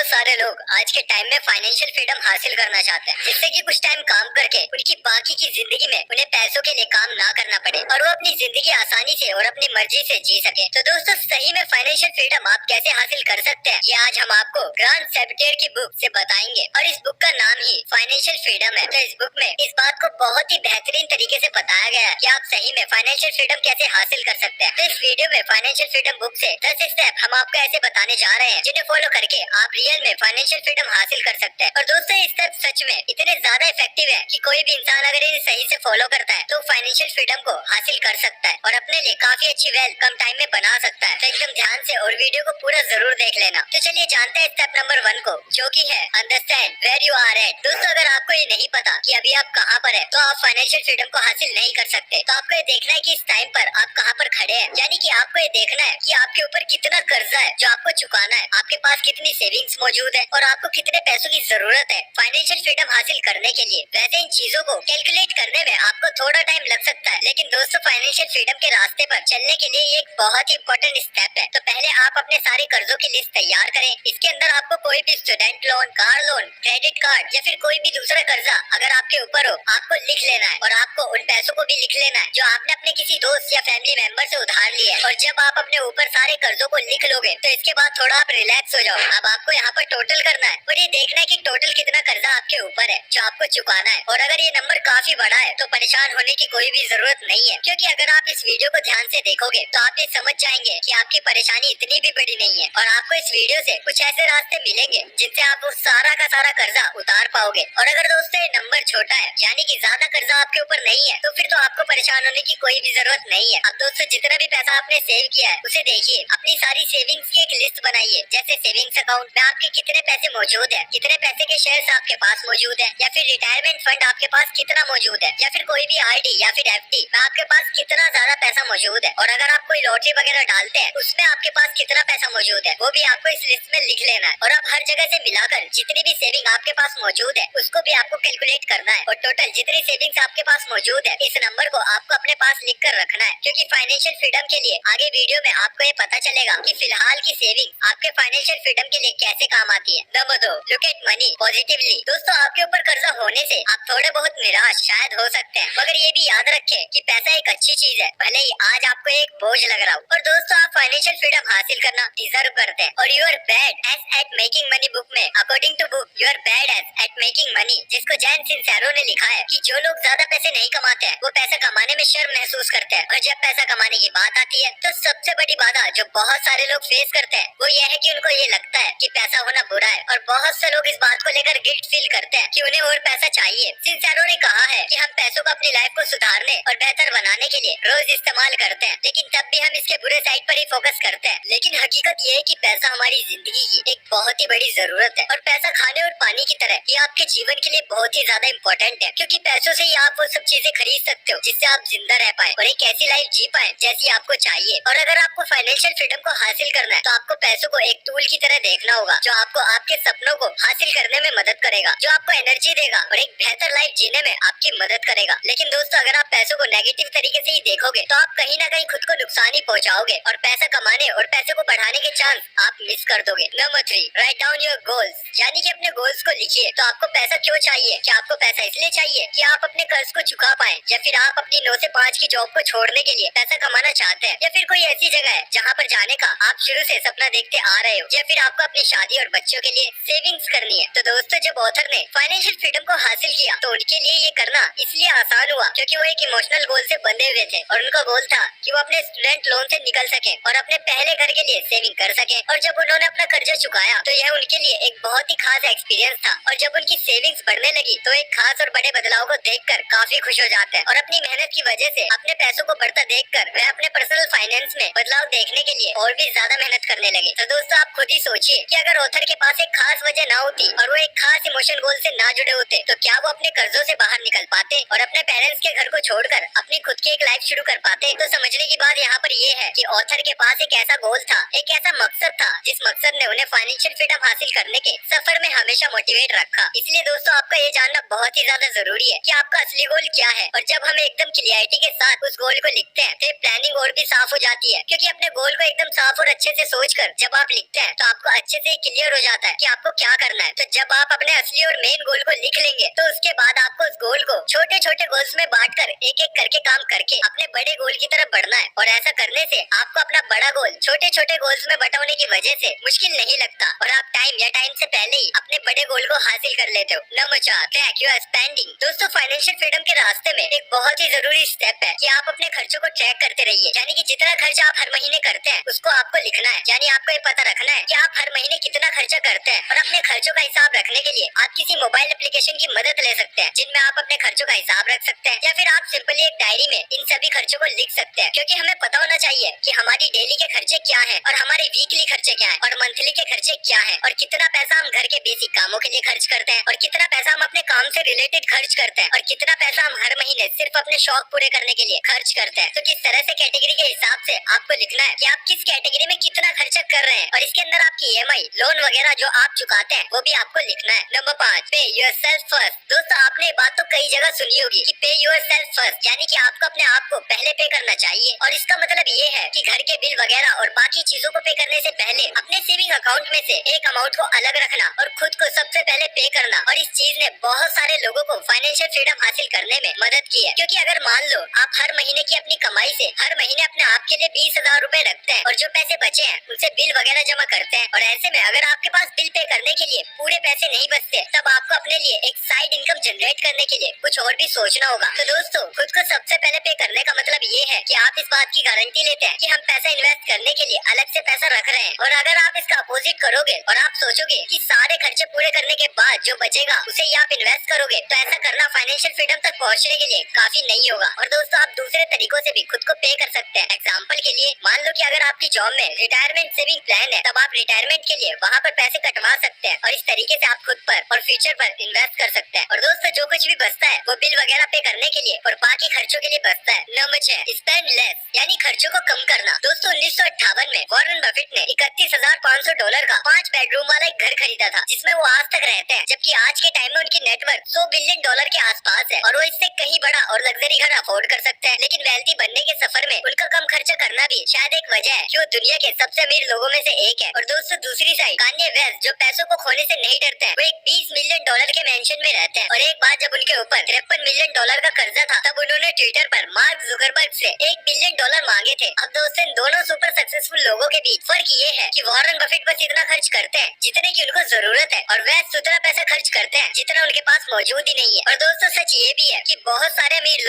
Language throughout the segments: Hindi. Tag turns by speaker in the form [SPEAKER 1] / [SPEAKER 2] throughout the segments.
[SPEAKER 1] बहुत सारे लोग आज के टाइम में फाइनेंशियल फ्रीडम हासिल करना चाहते हैं, जिससे कि कुछ टाइम काम करके उनकी बाकी की जिंदगी में उन्हें पैसों के लिए काम ना करना पड़े और वो अपनी जिंदगी आसानी से और अपनी मर्जी से जी सके। तो दोस्तों, सही में फाइनेंशियल फ्रीडम आप कैसे हासिल कर सकते हैं, ये आज हम आपको ग्रांड सेबेटियर की बुक से बताएंगे। और इस बुक का नाम ही फाइनेंशियल फ्रीडम है। तो इस बुक में इस बात को बहुत ही बेहतरीन तरीके से बताया गया है कि आप सही में फाइनेंशियल फ्रीडम कैसे हासिल कर सकते हैं। तो इस वीडियो में फाइनेंशियल फ्रीडम बुक से 10 स्टेप हम आपको ऐसे बताने जा रहे हैं जिन्हें फॉलो करके आप रियल में फाइनेंशियल फ्रीडम हासिल कर सकते हैं। और दोस्तों, ये स्टेप सच में इतने ज्यादा इफेक्टिव है कि कोई भी इंसान अगर इन्हें सही से फॉलो करता है तो फाइनेंशियल फ्रीडम को हासिल कर सकता है और अपने लिए काफी अच्छी वेल्थ कम टाइम में बना सकता है। तो एकदम ध्यान से और वीडियो को पूरा जरूर देख लेना। तो चलिए जानते हैं स्टेप नंबर 1 को, जो की है understand where you are at. दोस्तों, अगर आपको ये नहीं पता कि अभी आप कहाँ पर है तो आप फाइनेंशियल फ्रीडम को हासिल नहीं कर सकते। तो आपको ये देखना है कि इस टाइम पर आप कहाँ पर खड़े हैं, यानी कि आपको ये देखना है कि आपके ऊपर कितना कर्जा है जो आपको चुकाना है, आपके पास कितनी सेविंग्स मौजूद है और आपको कितने पैसों की जरूरत है फाइनेंशियल फ्रीडम हासिल करने के लिए। वैसे इन चीजों को कैलकुलेट करने में आपको थोड़ा टाइम लग सकता है, लेकिन दोस्तों फाइनेंशियल फ्रीडम के रास्ते पर चलने के लिए ये एक बहुत ही इंपॉर्टेंट स्टेप है। तो पहले आप अपने सारे कर्जों की लिस्ट तैयार करें। इसके अंदर आपको कोई भी student loan, car loan, credit card या फिर कोई भी दूसरा कर्जा अगर आपके ऊपर हो, आपको लिख लेना है और आपको उन पैसों को भी लिख लेना है जो आपने अपने किसी दोस्त या फैमिली मेंबर से उधार लिया है। और जब आप अपने ऊपर सारे कर्जों को लिख लोगे तो इसके बाद थोड़ा आप रिलैक्स हो जाओ। अब आपको यहाँ पर टोटल करना है और ये देखना है कि टोटल कितना कर्जा आपके ऊपर है जो आपको चुकाना है। और अगर ये नंबर काफी बड़ा है तो परेशान होने की कोई भी जरूरत नहीं है, क्योंकि अगर आप इस वीडियो को ध्यान से देखोगे तो आप ये समझ जाएंगे कि आपकी परेशानी इतनी भी बड़ी नहीं है और आपको इस वीडियो से कुछ ऐसे रास्ते मिलेंगे जिनसे आप वो सारा का सारा कर्जा उतार पाओगे। और अगर दोस्तों ये नंबर छोटा है, यानी कि ज्यादा कर्जा आपके ऊपर नहीं है, तो फिर तो आपको परेशान होने की कोई भी जरूरत नहीं है। अब दोस्तों, जितना भी पैसा आपने सेव किया है उसे देखिए, अपनी सारी सेविंग्स की एक लिस्ट बनाइए। जैसे सेविंग्स अकाउंट में आपके कितने पैसे मौजूद है, कितने पैसे के शेयर्स आपके पास मौजूद है, या फिर रिटायरमेंट फंड आपके पास कितना मौजूद है, या फिर कोई भी आरडी या फिर एफडी में आपके पास कितना ज्यादा पैसा मौजूद है। और अगर आप कोई लॉटरी वगैरह डालते हैं उसमें आपके पास कितना पैसा मौजूद है वो भी आपको इस लिस्ट में लिख लेना है। और आप हर जगह से मिलाकर जितनी भी सेविंग आपके पास मौजूद है उसको भी आपको कैलकुलेट करना है और टोटल जितनी सेविंग्स आपके पास मौजूद है इस नंबर को आपको अपने पास लिख कर रखना है, क्योंकि फाइनेंशियल फ्रीडम के लिए आगे वीडियो में आपको ये पता चलेगा कि फिलहाल की सेविंग आपके फाइनेंशियल फ्रीडम के लिए कैसे काम आती है। Number 2, look at money positively. दोस्तों, आपके ऊपर कर्जा होने से आप थोड़े बहुत निराश शायद हो सकते हैं, मगर ये भी याद रखें कि पैसा एक अच्छी चीज है, भले ही आज आपको एक बोझ लग रहा हो। और दोस्तों, आप फाइनेंशियल फ्रीडम हासिल करना डिजर्व करते हैं और you are bad at making money book में, according to book you are bad at making money, जिसको जैन सिंसेरो ने लिखा है कि जो लोग ज्यादा पैसे नहीं कमाते हैं वो पैसा कमाने में शर्म महसूस करते हैं, और जब पैसा कमाने की बात आती है तो सबसे बड़ी बाधा जो बहुत सारे लोग फेस करते हैं वो ये है कि उनको ये लगता है कि पैसा होना बुरा है, और बहुत से लोग इस बात को लेकर गिल्ट फील करते हैं कि उन्हें और पैसा चाहिए। सिंसेरो ने कहा है कि हम पैसों को अपनी लाइफ को सुधारने और बेहतर बनाने के लिए रोज इस्तेमाल करते हैं, लेकिन तब भी हम इसके बुरे साइड पर ही फोकस करते हैं। लेकिन हकीकत ये है कि पैसा हमारी जिंदगी की एक बहुत ही बड़ी जरूरत है, और पैसा खाने और पानी की तरह ये आपके जीवन के लिए बहुत ही ज्यादा इम्पोर्टेंट है, क्योंकि पैसों से ही आप वो सब चीजें खरीद सकते हो जिससे आप जिंदा रह पाए और एक ऐसी लाइफ जी पाए जैसी आपको चाहिए। और अगर आपको फाइनेंशियल फ्रीडम को हासिल करना है तो आपको पैसों को एक टूल की तरह देखना होगा जो आपको आपके सपनों को हासिल करने में मदद करेगा, जो आपको एनर्जी देगा और एक बेहतर लाइफ जीने में आपकी मदद करेगा। लेकिन दोस्तों, अगर आप पैसों को नेगेटिव तरीके से ही देखोगे तो आप कहीं ना कहीं खुद को नुकसान ही पहुंचाओगे और पैसा कमाने और पैसे को बढ़ाने के चांस आप मिस कर दोगे। Number 3, write down your goals, यानी कि अपने गोल्स को लिखिए। तो आपको पैसा क्यों चाहिए? क्या आपको पैसा इसलिए चाहिए कि आप अपने कर्ज को चुका पाए, या फिर आप अपनी 9 से 5 की जॉब को छोड़ने के लिए पैसा कमाना चाहते हैं, या फिर कोई ऐसी जगह है जहाँ पर जाने का आप शुरू से सपना देखते आ रहे हो, या फिर आपको अपनी शादी और बच्चों के लिए सेविंग्स करनी है। तो दोस्तों, जब ऑथर ने फाइनेंशियल फ्रीडम को हासिल किया तो उनके लिए ये करना इसलिए आसान हुआ क्योंकि वो एक इमोशनल गोल से बंधे हुए थे, और उनका गोल था कि वो अपने स्टूडेंट लोन से निकल सके और अपने पहले घर के लिए सेविंग कर सके। और जब उन्होंने अपना कर्जा चुकाया तो यह उनके लिए एक बहुत ही खास एक्सपीरियंस था, और जब उनकी सेविंग्स बढ़ने लगी तो एक खास और बड़े बदलाव को देखकर काफी खुश हो जाते हैं, और अपनी मेहनत की वजह से अपने पैसों को बढ़ता देखकर वे अपने पर्सनल फाइनेंस में बदलाव देखने के लिए और भी ज्यादा मेहनत करने लगे। तो दोस्तों, आप खुद ही सोचिए कि अगर ऑथर के पास एक खास वजह ना होती और वो एक खास इमोशन गोल से ना जुड़े होते तो क्या वो अपने कर्जों से बाहर निकल पाते और अपने पेरेंट्स के घर को छोड़कर अपनी खुद की एक लाइफ शुरू कर पाते? तो समझने की बात यहाँ पर ये है कि ऑथर के पास एक ऐसा गोल था, एक ऐसा मकसद था जिस मकसद ने उन्हें फाइनेंशियल फ्रीडम हासिल करने के सफर में हमेशा मोटिवेट रखा। इसलिए दोस्तों, आपका ये जानना बहुत ही ज्यादा जरूरी है कि आपका असली गोल क्या है, और जब हम एकदम क्लियरिटी के साथ उस गोल को लिखते हैं तो प्लानिंग और भी साफ हो जाती है, क्योंकि अपने गोल को एकदम साफ और अच्छे से सोचकर जब आप लिखते हैं तो आपको अच्छे से क्लियर हो जाता है कि आपको क्या करना है। तो जब आप अपने असली और मेन गोल को लिख लेंगे तो उसके बाद आपको उस गोल को छोटे छोटे गोल्स में बांटकर एक एक करके काम करके अपने बड़े गोल की तरफ बढ़ना है। और ऐसा करने से आपको अपना बड़ा गोल छोटे छोटे गोल्स में बंटवाने की वजह से मुश्किल नहीं लगता और आप टाइम से पहले ही अपने बड़े गोल को हासिल कर लेते हो। Number 4, track your spending. दोस्तों, फाइनेंशियल फ्रीडम के रास्ते में एक बहुत ही जरूरी स्टेप है कि आप अपने खर्चों को ट्रैक करते रहिए। यानी कि जितना खर्चा आप हर महीने करते हैं उसको आपको लिखना है। यानी आपको ये पता रखना है कि आप हर महीने कितना खर्चा करते हैं। और अपने खर्चों का हिसाब रखने के लिए आप किसी मोबाइल एप्लीकेशन की मदद ले सकते हैं जिनमें आप अपने खर्चों का हिसाब रख सकते हैं, या फिर आप सिंपली एक डायरी में इन सभी खर्चों को लिख सकते हैं। क्योंकि हमें पता होना चाहिए कि हमारी डेली के खर्चे क्या हैं और हमारे वीकली खर्चे क्या हैं और मंथली के खर्चे क्या हैं, और कितना पैसा हम घर के बेसिक कामों के लिए खर्च करते हैं और कितना पैसा हम अपने काम से रिलेटेड खर्च करते हैं और कितना पैसा हम हर महीने सिर्फ अपने शौक पूरे करने के लिए खर्च करते हैं। तो किस तरह से कैटेगरी के हिसाब से आपको लिखना है कि आप किस कैटेगरी में कितना खर्चा कर रहे हैं, और इसके अंदर आपकी ईएमआई, लोन वगैरह जो आप चुकाते हैं वो भी आपको लिखना है। नंबर 5, पे योरसेल्फ फर्स्ट। दोस्तों, आपने ये बात तो कई जगह सुनी होगी कि पे योरसेल्फ फर्स्ट, यानी कि आपको अपने आप को पहले पे करना चाहिए। और इसका मतलब ये है कि घर के बिल वगैरह और बाकी चीजों को पे करने से पहले अपने सेविंग अकाउंट में से एक अमाउंट को अलग रखना और खुद को सबसे पहले पे करना। और इस चीज ने बहुत सारे लोगों को फाइनेंशियल फ्रीडम हासिल करने में मदद की है। क्योंकि अगर मान लो आप हर महीने की अपनी कमाई से हर महीने अपने आप के लिए 20,000 रूपए रखते हैं और जो पैसे बचे हैं उनसे बिल वगैरह जमा करते हैं, और ऐसे में अगर आपके पास बिल पे करने के लिए पूरे पैसे नहीं बचते, तब आपको अपने लिए एक साइड इनकम जनरेट करने के लिए कुछ और भी सोचना होगा। तो दोस्तों, खुद को सबसे पहले पे करने का मतलब ये है कि आप इस बात की गारंटी लेते हैं कि हम पैसा इन्वेस्ट करने के लिए अलग से पैसा रख रहे हैं। और अगर आप इसका अपोजिट करोगे और आप सोचोगे कि सारे खर्चे पूरे करने के बाद जो बचेगा उसे ही आप इन्वेस्ट करोगे, तो ऐसा करना फाइनेंशियल फ्रीडम तक पहुंचने के लिए काफी नहीं होगा। और दोस्तों, आप दूसरे तरीकों से भी खुद को पे कर सकते हैं। एग्जाम्पल के लिए, मान लो कि अगर आपकी जॉब में रिटायरमेंट सेविंग प्लान है, तब आप रिटायरमेंट के लिए वहाँ पर पैसे कटवा सकते हैं और इस तरीके से आप खुद पर और फ्यूचर पर इन्वेस्ट कर सकते हैं। और दोस्तों, जो कुछ भी बचता है वो बिल वगैरह पे करने के लिए और बाकी खर्चों के लिए बचता है। नंबर 6, स्पेंड लेस, यानी खर्चों को कम करना। दोस्तों, 1958 में वॉरेन बफेट ने $31,500 का 5 बेडरूम वाला एक घर खरीदा था, जिसमें वो आज तक रहते हैं। जबकि आज के टाइम में उनकी नेटवर्थ $100 बिलियन के आसपास है और वो इससे कहीं बड़ा और लग्जरी घर अफोर्ड कर सकते हैं। लेकिन वेल्थी बनने के सफर में उनका कम खर्चा करना भी शायद एक वजह है कि वो दुनिया के सबसे अमीर लोगों में से एक है। और दोस्तों, दूसरी साइड कान्ये वेस्ट, जो पैसों को खोने से नहीं डरते हैं, वो एक $20 मिलियन के मेंशन में रहते हैं। और एक बार जब उनके ऊपर $53 मिलियन का कर्जा था, तब उन्होंने ट्विटर पर मार्क जुकरबर्ग से $1 बिलियन मांगे थे। अब दोस्तों, इन दोनों सुपर सक्सेसफुल लोगों के बीच फर्क ये है कि वॉरेन बफेट बस इतना खर्च करते हैं जितने की उनको जरूरत है, और वेस्ट उतना पैसा खर्च करते हैं जितना उनके पास मौजूद ही नहीं है। और दोस्तों, सच ये भी है कि बहुत सारे अमीर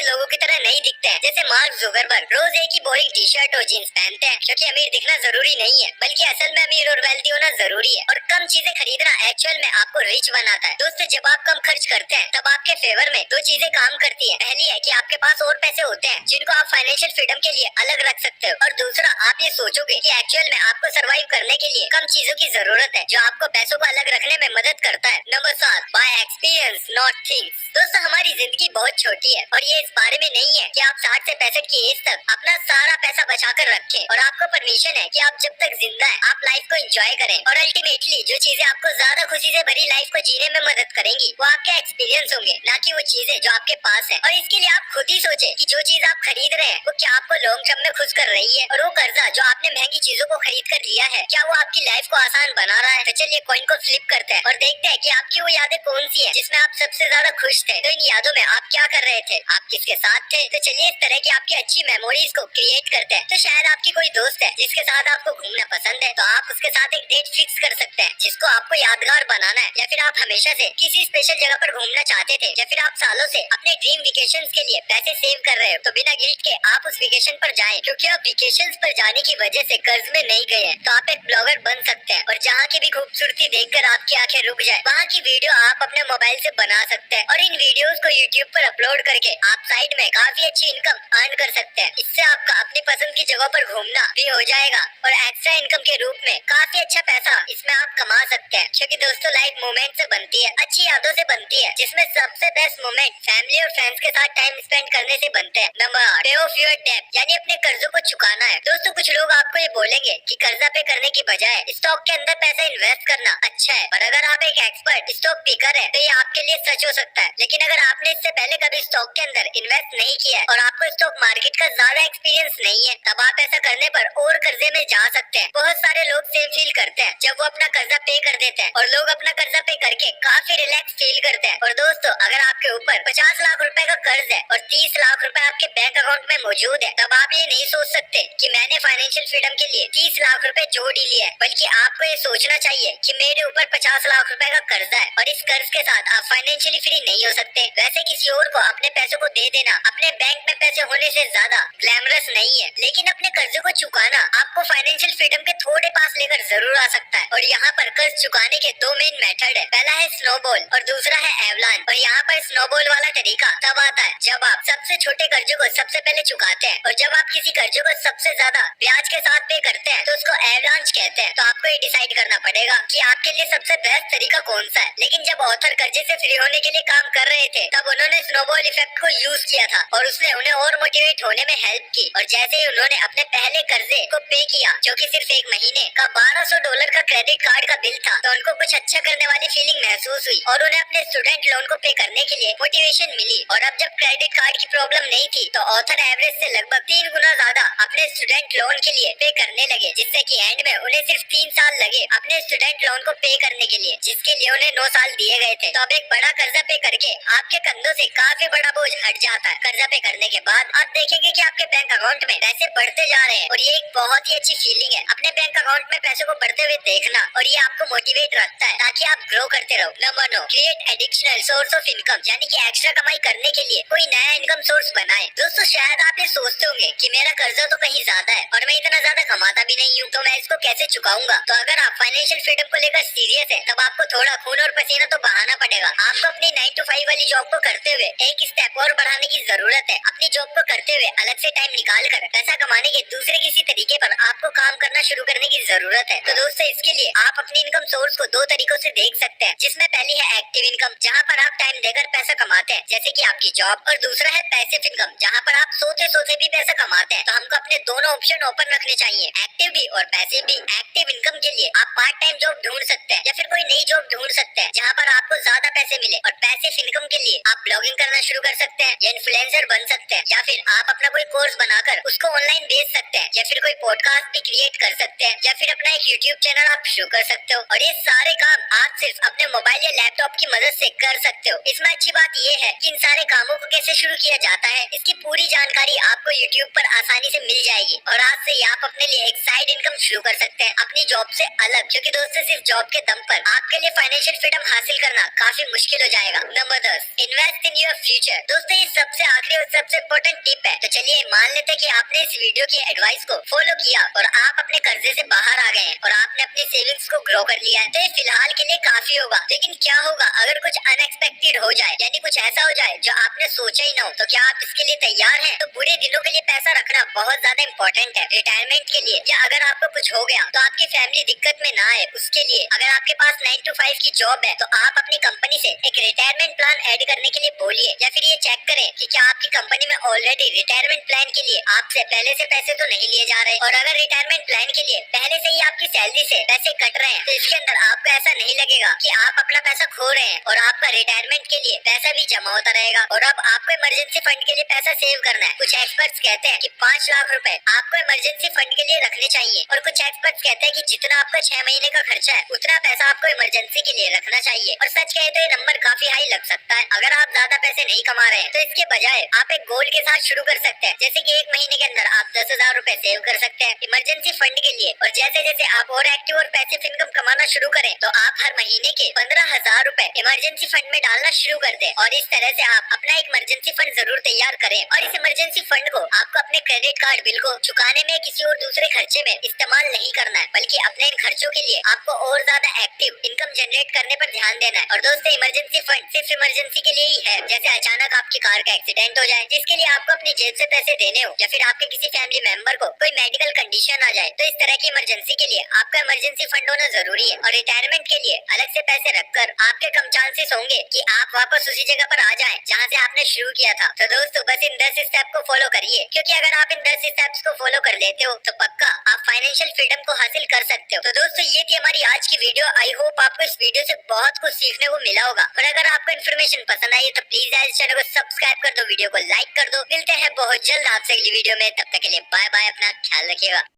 [SPEAKER 1] लोगों की तरह नहीं दिखते हैं। जैसे मार्क जुकरबर्ग रोज एक ही बोरिंग टी शर्ट और जींस पहनते हैं, क्योंकि अमीर दिखना जरूरी नहीं है, बल्कि असल में अमीर और वेल्दी होना जरूरी है। और कम चीजें खरीदना एक्चुअल में आपको रिच बनाता है। दोस्तों, जब आप कम खर्च करते हैं तब आपके फेवर में दो चीजें काम करती है। पहली है कि आपके पास और पैसे होते हैं जिनको आप फाइनेंशियल फ्रीडम के लिए अलग रख सकते हो, और दूसरा, आप ये सोचोगे कि एक्चुअल में आपको सरवाइव करने के लिए कम चीजों की जरूरत है, जो आपको पैसों को अलग रखने में मदद करता है। Number 7, bye experience not things. दोस्तों, हमारी जिंदगी बहुत छोटी है और ये इस बारे में नहीं है कि आप 60 से 65 की एज तक अपना सारा पैसा बचा कर रखें। और आपको परमिशन है कि आप जब तक जिंदा है आप लाइफ को एंजॉय करें। और अल्टीमेटली जो चीजें आपको ज्यादा खुशी से भरी लाइफ को जीने में मदद करेंगी वो आपके एक्सपीरियंस होंगे, ना कि वो चीजें जो आपके पास है। और इसके लिए आप खुद ही सोचे कि जो चीज आप खरीद रहे हैं वो क्या आपको लॉन्ग टर्म में खुश कर रही है, और वो कर्जा जो आपने महंगी चीजों को खरीद कर लिया है क्या वो आपकी लाइफ को आसान बना रहा है। तो चलिए कॉइन को फ्लिप करते हैं और देखते हैं कि आपकी वो यादें कौन सी है जिसमें आप सबसे ज्यादा खुश थे। तो इन यादों में आप क्या कर रहे थे, आप किसके साथ थे। तो चलिए इस तरह की आपकी अच्छी मेमोरीज को क्रिएट करते हैं। तो शायद आपकी कोई दोस्त है जिसके साथ आपको घूमना पसंद है, तो आप उसके साथ एक डेट फिक्स कर सकते हैं जिसको आपको यादगार बनाना है। या फिर आप हमेशा से किसी स्पेशल जगह पर घूमना चाहते थे, या फिर आप सालों से अपने ड्रीम वेकेशंस के लिए पैसे सेव कर रहे हो, तो बिना गिल्ट के आप उस वेकेशन पर जाएं। क्योंकि आप वेकेशंस पर जाने की वजह से कर्ज में नहीं गए हैं, तो आप एक ब्लॉगर बन सकते हैं और जहाँ की भी खूबसूरती देखकर आपकी आंखें रुक जाए, वहाँ की वीडियो आप अपने मोबाइल से बना सकते हैं और इन वीडियोस को यूट्यूब पर अपलोड करके आप साइड में काफी अच्छी इनकम अर्न कर सकते हैं। इससे आपका अपनी पसंद की जगह पर घूमना भी हो जाएगा और एक्स्ट्रा इनकम के रूप में काफी अच्छा पैसा इसमें आप कमा सकते हैं। क्योंकि दोस्तों, लाइफ मोमेंट से बनती है, अच्छी यादों से बनती है, जिसमें सबसे बेस्ट मोमेंट फैमिली और फ्रेंड्स के साथ टाइम स्पेंड करने से बनते हैं। नंबर 8, पे ऑफ योर डेट, यानी अपने कर्जों को चुकाना है। दोस्तों, कुछ लोग आपको ये बोलेंगे कि कर्जा पे करने की बजाय स्टॉक के अंदर पैसा इन्वेस्ट करना अच्छा है, और अगर आप एक एक्सपर्ट स्टॉक पिकर है तो ये आपके लिए सच हो सकता है। लेकिन अगर आपने इससे पहले कभी स्टॉक के अंदर इन्वेस्ट नहीं किया है और आपको स्टॉक मार्केट का ज्यादा एक्सपीरियंस नहीं है, तब आप ऐसा करने पर और कर्जे में जा सकते हैं। बहुत सारे लोग सेम फील करते हैं जब वो अपना कर्जा पे कर देते हैं, और लोग अपना कर्जा पे करके काफी रिलैक्स फील करते हैं। और दोस्तों, अगर आपके ऊपर 50 लाख रुपए का कर्ज है और 30 लाख रुपए आपके बैंक अकाउंट में मौजूद है, तब आप ये नहीं सोच सकते कि मैंने फाइनेंशियल फ्रीडम के लिए 30 लाख रुपए जोड़ ही लिया है, बल्कि आपको ये सोचना चाहिए कि मेरे ऊपर 50 लाख रुपए का कर्जा है और इस कर्ज के साथ आप फाइनेंशियली फ्री नहीं हो सकते। वैसे किसी और को अपने पैसों को दे देना अपने बैंक में पैसे होने से ज्यादा ग्लैमरस नहीं है, लेकिन अपने कर्जों को चुकाना आपको फाइनेंशियल फ्रीडम के थोड़े पास लेकर जरूर आ सकता है। और यहाँ पर कर्ज चुकाने के दो मेन मेथड है, पहला है स्नोबॉल और दूसरा है एवलान। और यहाँ पर स्नोबॉल वाला तरीका तब आता है जब आप सबसे छोटे कर्जों को सबसे पहले चुकाते हैं, और जब आप किसी कर्जों को सबसे ज्यादा ब्याज के साथ पे करते हैं तो उसको एवलांच कहते हैं। तो आपको ये डिसाइड करना पड़ेगा कि आपके लिए सबसे बेस्ट तरीका कौन सा है। लेकिन जब ऑथर कर्जे से फ्री होने के लिए काम कर रहे थे, तब उन्होंने स्नोबॉल इफेक्ट को यूज किया था और उसने उन्हें और मोटिवेट होने में हेल्प की। और जैसे ही उन्होंने अपने पहले कर्जे को पे किया, जो कि सिर्फ एक महीने का $1200 का क्रेडिट कार्ड का बिल था, तो उनको कुछ अच्छा करने वाली फीलिंग महसूस हुई और उन्हें अपने स्टूडेंट लोन को पे करने के लिए मोटिवेशन मिली। और अब जब क्रेडिट कार्ड की प्रॉब्लम नहीं थी, तो ऑथर एवरेज से लगभग 3 गुना ज्यादा अपने स्टूडेंट लोन के लिए पे करने लगे, जिससे कि एंड में उन्हें सिर्फ 3 साल लगे अपने स्टूडेंट लोन को पे करने के लिए, जिसके लिए उन्हें 9 साल दिए गए थे। तो अब एक बड़ा कर्जा पे करके आपके कंधों से काफी बड़ा बोझ हट जाता है। कर्जा पे करने के बाद आप देखेंगे कि आपके बैंक अकाउंट में पैसे बढ़ते जा रहे हैं, और ये एक बहुत ही अच्छी फीलिंग है अपने बैंक अकाउंट में पैसों को बढ़ते हुए देखना, और ये आपको मोटिवेट रखता है ताकि आप ग्रो करते रहो। Number 9, create additional source of income, यानी कि एक्स्ट्रा कमाई करने के लिए कोई नया इनकम सोर्स बनाए। दोस्तों, शायद आप ये सोचते होंगे कि मेरा कर्जा तो कहीं ज्यादा है और मैं इतना ज्यादा कमाता भी नहीं हूँ, तो मैं इसको कैसे चुकाऊंगा। तो अगर आप फाइनेंशियल फ्रीडम को लेकर सीरियस है, तब आपको थोड़ा खून और पसीना तो बहाना पड़ेगा। आपको अपनी 9 to 5 वाली जॉब को करते हुए एक स्टेप और बढ़ाने की जरूरत है। अपनी जॉब को करते हुए अलग से टाइम निकाल कर पैसा कमाने के दूसरे किसी तरीके पर आपको काम करना शुरू करने की जरूरत है। तो दोस्तों, इसके लिए आप अपनी इनकम सोर्स को 2 तरीकों से देख सकते हैं, जिसमें पहली है एक्टिव इनकम, जहाँ पर आप टाइम देकर पैसा कमाते हैं, जैसे कि आपकी जॉब, और दूसरा है पैसिव इनकम, जहाँ पर आप सोते सोते भी पैसा कमाते हैं। तो हमको अपने दोनों ऑप्शन ओपन रखने चाहिए, एक्टिव भी और पैसिव भी। एक्टिव इनकम के लिए आप पार्ट टाइम जॉब ढूंढ सकते हैं या फिर कोई नई जॉब ढूंढ सकते हैं जहाँ पर आपको ज्यादा पैसे मिले। और पैसिव इनकम के लिए आप ब्लॉगिंग करना शुरू कर सकते हैं या इन्फ्लुएंसर बन सकते हैं, या फिर आप अपना कोई कोर्स बनाकर उसको ऑनलाइन बेच सकते हैं, या फिर कोई पॉडकास्ट भी क्रिएट कर सकते हैं, या फिर अपना एक यूट्यूब चैनल आप शुरू कर सकते हो। और ये सारे काम आप सिर्फ अपने मोबाइल या लैपटॉप की मदद से कर सकते हो। इसमें अच्छी बात ये है कि इन सारे कामों को कैसे शुरू किया जाता है, इसकी पूरी जानकारी आपको यूट्यूब पर आसानी से मिल जाएगी। और आज से ही आप अपने लिए एक साइड इनकम शुरू कर सकते हैं अपनी जॉब से अलग, क्योंकि दोस्तों, सिर्फ जॉब के दम पर आपके लिए फाइनेंशियल फ्रीडम हासिल करना काफी मुश्किल हो जाएगा। Number 10, invest in your future. दोस्तों, ये सबसे आखिरी और सबसे इम्पोर्टेंट टिप है। तो चलिए मान लेते हैं कि आपने इस वीडियो की एडवाइस को फॉलो किया और आप अपने कर्जे से बाहर आ गए हैं और आपने अपनी सेविंग्स को ग्रो कर लिया है। तो ये फिलहाल के लिए काफी होगा, लेकिन क्या होगा अगर कुछ अनएक्सपेक्टेड हो जाए, यानी कुछ ऐसा हो जाए जो आपने सोचा ही ना हो। तो क्या आप इसके लिए तैयार हैं? तो बुरे दिनों के लिए पैसा रखना बहुत ज्यादा इम्पोर्टेंट है। रिटायरमेंट के लिए, या अगर आपको कुछ हो गया तो आपकी फैमिली दिक्कत में ना आए उसके लिए। अगर आपके पास 9 to 5 की जॉब है, तो आप अपनी कंपनी से एक रिटायरमेंट प्लान ऐड करने के लिए बोलिए, या फिर ये चेक करें कि क्या आपकी कंपनी में ऑलरेडी रिटायरमेंट प्लान के लिए आपसे पहले से पैसे तो नहीं लिए जा रहे। और अगर रिटायरमेंट प्लान के लिए पहले से ही आपकी सैलरी से पैसे कट रहे हैं, तो इसके अंदर आपको ऐसा नहीं लगेगा कि आप अपना पैसा खो रहे हैं, और आपका रिटायरमेंट के लिए पैसा भी जमा होता रहेगा। और अब आपको इमरजेंसी फंड के लिए पैसा सेव करना है। कुछ एक्सपर्ट्स कहते हैं कि 5 लाख रुपए आपको इमरजेंसी फंड के लिए रखने चाहिए, और कुछ एक्सपर्ट्स कहते हैं कि जितना आपका 6 महीने का खर्चा है उतना पैसा आपको इमरजेंसी के लिए रखना चाहिए। और सच कहे तो ये नंबर काफी हाई लग सकता है। अगर आप ज्यादा पैसे नहीं कमा रहे हैं, तो इसके बजाय आप एक गोल के साथ शुरू कर सकते हैं, जैसे कि 1 महीने के अंदर आप 10,000 रुपए सेव कर सकते हैं इमरजेंसी फंड के लिए। और जैसे जैसे आप और एक्टिव और पैसिव इनकम कमाना शुरू करें, तो आप हर महीने के 15,000 रुपए इमरजेंसी फंड में डालना शुरू कर दें। और इस तरह से आप अपना एक इमरजेंसी फंड जरूर तैयार करें। और इस इमरजेंसी फंड को आपको अपने क्रेडिट कार्ड बिल को चुकाने में, किसी और दूसरे खर्चे में इस्तेमाल नहीं करना है, बल्कि अपने इन खर्चों के लिए आपको और ज्यादा एक्टिव इनकम जनरेट करने पर ध्यान देना है। और दोस्तों, इमरजेंसी फंड सिर्फ इमरजेंसी के लिए ही है, जैसे अचानक आपकी कार का एक्सीडेंट हो जाए जिसके लिए आपको अपनी जेब से पैसे देने हो, या फिर आपके किसी फैमिली मेंबर को कोई मेडिकल कंडीशन आ जाए। तो इस तरह की इमरजेंसी के लिए आपका इमरजेंसी फंड होना जरूरी है। और रिटायरमेंट के लिए अलग से पैसे रखकर आपके कम चांसेस होंगे कि आप वापस उसी जगह पर आ जाएं जहां से आपने शुरू किया था। तो दोस्तों, बस इन 10 स्टेप को फॉलो करिए, क्योंकि अगर आप इन 10 स्टेप्स को फॉलो कर लेते हो तो पक्का आप फाइनेंशियल फ्रीडम को हासिल कर सकते हो। तो दोस्तों ये थी हमारी आज की वीडियो। आई होप आपको इस वीडियो से बहुत कुछ सीखने को मिला होगा, और अगर आपको इन्फॉर्मेशन पसंद आई तो प्लीज इस चैनल को सब्सक्राइब कर दो, वीडियो को लाइक कर दो। मिलते हैं बहुत जल्द आपसे अगली वीडियो में, तब तक के लिए बाय बाय, अपना ख्याल रखिएगा।